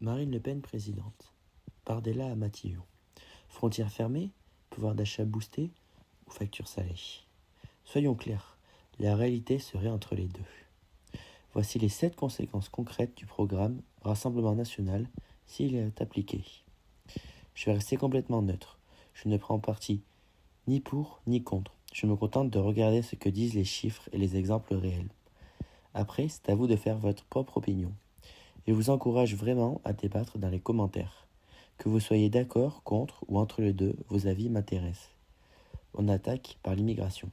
Marine Le Pen présidente. Bardella à Matignon. Frontières fermées, pouvoir d'achat boosté ou factures salées. Soyons clairs, la réalité serait entre les deux. Voici les 7 conséquences concrètes du programme Rassemblement national s'il est appliqué. Je vais rester complètement neutre. Je ne prends parti ni pour ni contre. Je me contente de regarder ce que disent les chiffres et les exemples réels. Après, c'est à vous de faire votre propre opinion. Je vous encourage vraiment à débattre dans les commentaires. Que vous soyez d'accord, contre ou entre les deux, vos avis m'intéressent. On attaque par l'immigration.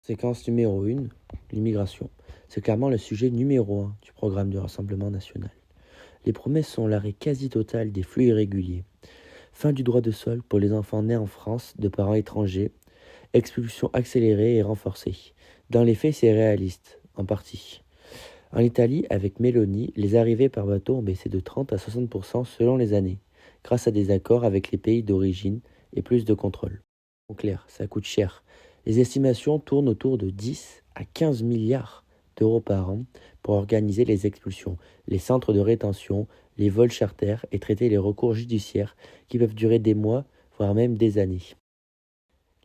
Séquence numéro 1, l'immigration. C'est clairement le sujet numéro 1 du programme du Rassemblement national. Les promesses sont l'arrêt quasi total des flux irréguliers. Fin du droit de sol pour les enfants nés en France de parents étrangers. Expulsion accélérée et renforcée. Dans les faits, c'est réaliste, en partie. En Italie, avec Meloni, les arrivées par bateau ont baissé de 30 à 60% selon les années, grâce à des accords avec les pays d'origine et plus de contrôle. En clair, ça coûte cher. Les estimations tournent autour de 10 à 15 milliards d'euros par an pour organiser les expulsions, les centres de rétention, les vols charters et traiter les recours judiciaires qui peuvent durer des mois, voire même des années.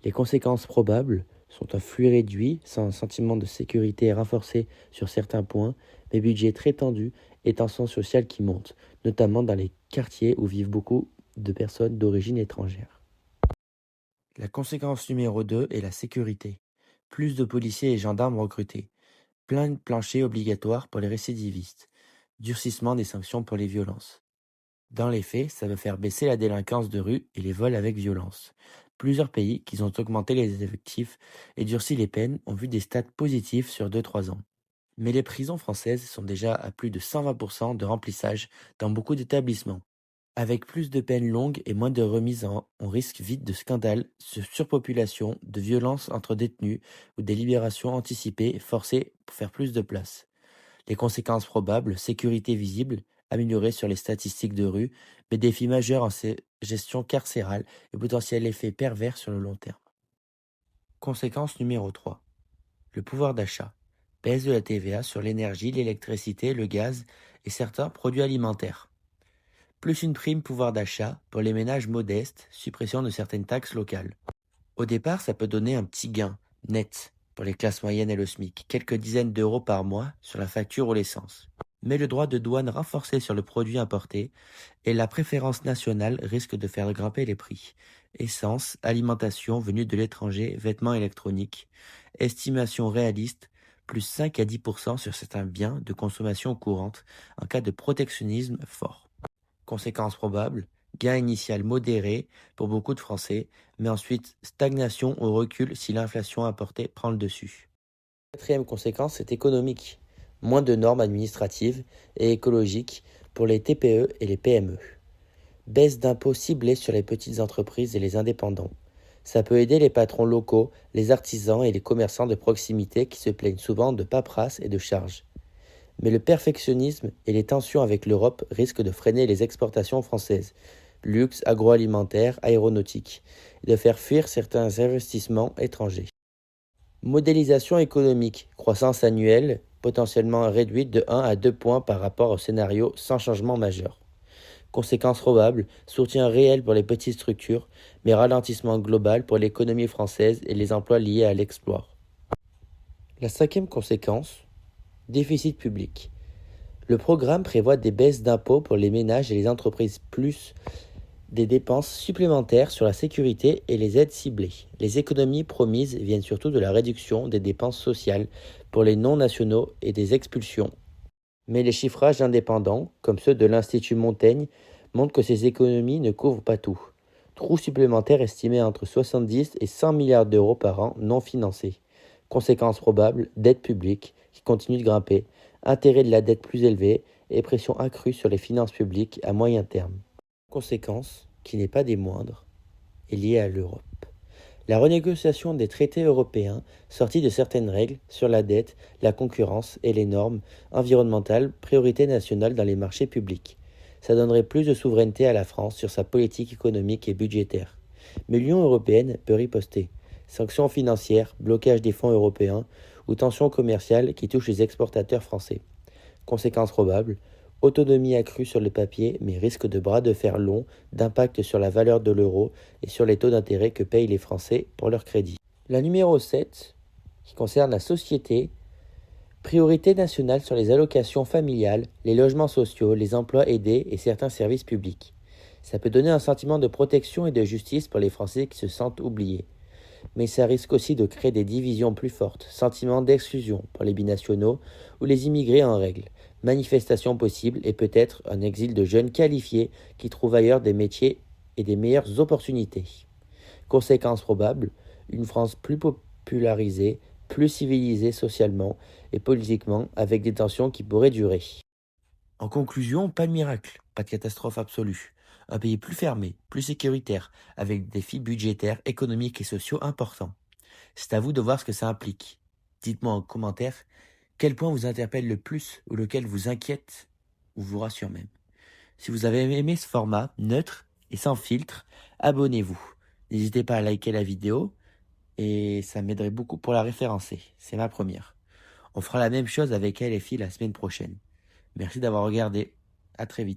Les conséquences probables sont un flux réduit, sans un sentiment de sécurité renforcé sur certains points, mais budget très tendu et tensions sociales qui montent, notamment dans les quartiers où vivent beaucoup de personnes d'origine étrangère. La conséquence numéro 2 est la sécurité. Plus de policiers et gendarmes recrutés. Plein de planchers obligatoires pour les récidivistes. Durcissement des sanctions pour les violences. Dans les faits, ça va faire baisser la délinquance de rue et les vols avec violence. Plusieurs pays qui ont augmenté les effectifs et durci les peines ont vu des stats positifs sur 2-3 ans. Mais les prisons françaises sont déjà à plus de 120% de remplissage dans beaucoup d'établissements. Avec plus de peines longues et moins de remises on risque vite de scandales, de surpopulation, de violences entre détenus ou des libérations anticipées forcées pour faire plus de place. Les conséquences probables, sécurité visible, améliorée sur les statistiques de rue, mais défis majeurs en gestion carcérale et potentiel effet pervers sur le long terme. Conséquence numéro 3. Le pouvoir d'achat. Baisse de la TVA sur l'énergie, l'électricité, le gaz et certains produits alimentaires. Plus une prime pouvoir d'achat pour les ménages modestes, suppression de certaines taxes locales. Au départ, ça peut donner un petit gain, net, pour les classes moyennes et le SMIC, quelques dizaines d'euros par mois sur la facture ou l'essence. Mais le droit de douane renforcé sur le produit importé et la préférence nationale risquent de faire grimper les prix. Essence, alimentation venue de l'étranger, vêtements électroniques. Estimation réaliste, plus 5 à 10% sur certains biens de consommation courante en cas de protectionnisme fort. Conséquences probables, gain initial modéré pour beaucoup de Français, mais ensuite stagnation ou recul si l'inflation importée prend le dessus. Quatrième conséquence est économique. Moins de normes administratives et écologiques pour les TPE et les PME. Baisse d'impôts ciblés sur les petites entreprises et les indépendants. Ça peut aider les patrons locaux, les artisans et les commerçants de proximité qui se plaignent souvent de paperasse et de charges. Mais le perfectionnisme et les tensions avec l'Europe risquent de freiner les exportations françaises, luxe, agroalimentaire, aéronautique, et de faire fuir certains investissements étrangers. Modélisation économique, croissance annuelle potentiellement réduite de 1 à 2 points par rapport au scénario sans changement majeur. Conséquences probables, soutien réel pour les petites structures, mais ralentissement global pour l'économie française et les emplois liés à l'export. La cinquième conséquence, déficit public. Le programme prévoit des baisses d'impôts pour les ménages et les entreprises plus des dépenses supplémentaires sur la sécurité et les aides ciblées. Les économies promises viennent surtout de la réduction des dépenses sociales pour les non-nationaux et des expulsions. Mais les chiffrages indépendants, comme ceux de l'Institut Montaigne, montrent que ces économies ne couvrent pas tout. Trou supplémentaire estimé entre 70 et 100 milliards d'euros par an non financés. Conséquences probables, dette publique qui continue de grimper, intérêt de la dette plus élevé et pression accrue sur les finances publiques à moyen terme. Conséquence, qui n'est pas des moindres, est liée à l'Europe. La renégociation des traités européens, sortis de certaines règles sur la dette, la concurrence et les normes environnementales, priorité nationale dans les marchés publics. Ça donnerait plus de souveraineté à la France sur sa politique économique et budgétaire. Mais l'Union européenne peut riposter. Sanctions financières, blocage des fonds européens ou tensions commerciales qui touchent les exportateurs français. Conséquences probables, Autonomie accrue sur le papier, mais risque de bras de fer long, d'impact sur la valeur de l'euro et sur les taux d'intérêt que payent les Français pour leur crédit. La numéro 7, qui concerne la société, priorité nationale sur les allocations familiales, les logements sociaux, les emplois aidés et certains services publics. Ça peut donner un sentiment de protection et de justice pour les Français qui se sentent oubliés. Mais ça risque aussi de créer des divisions plus fortes, sentiment d'exclusion pour les binationaux ou les immigrés en règle, manifestations possibles et peut-être un exil de jeunes qualifiés qui trouvent ailleurs des métiers et des meilleures opportunités. Conséquence probable, une France plus popularisée, plus civilisée socialement et politiquement, avec des tensions qui pourraient durer. En conclusion, pas de miracle, pas de catastrophe absolue. Un pays plus fermé, plus sécuritaire, avec des défis budgétaires, économiques et sociaux importants. C'est à vous de voir ce que ça implique. Dites-moi en commentaire quel point vous interpelle le plus ou lequel vous inquiète ou vous rassure même. Si vous avez aimé ce format neutre et sans filtre, abonnez-vous. N'hésitez pas à liker la vidéo et ça m'aiderait beaucoup pour la référencer. C'est ma première. On fera la même chose avec elle et Phil la semaine prochaine. Merci d'avoir regardé. À très vite.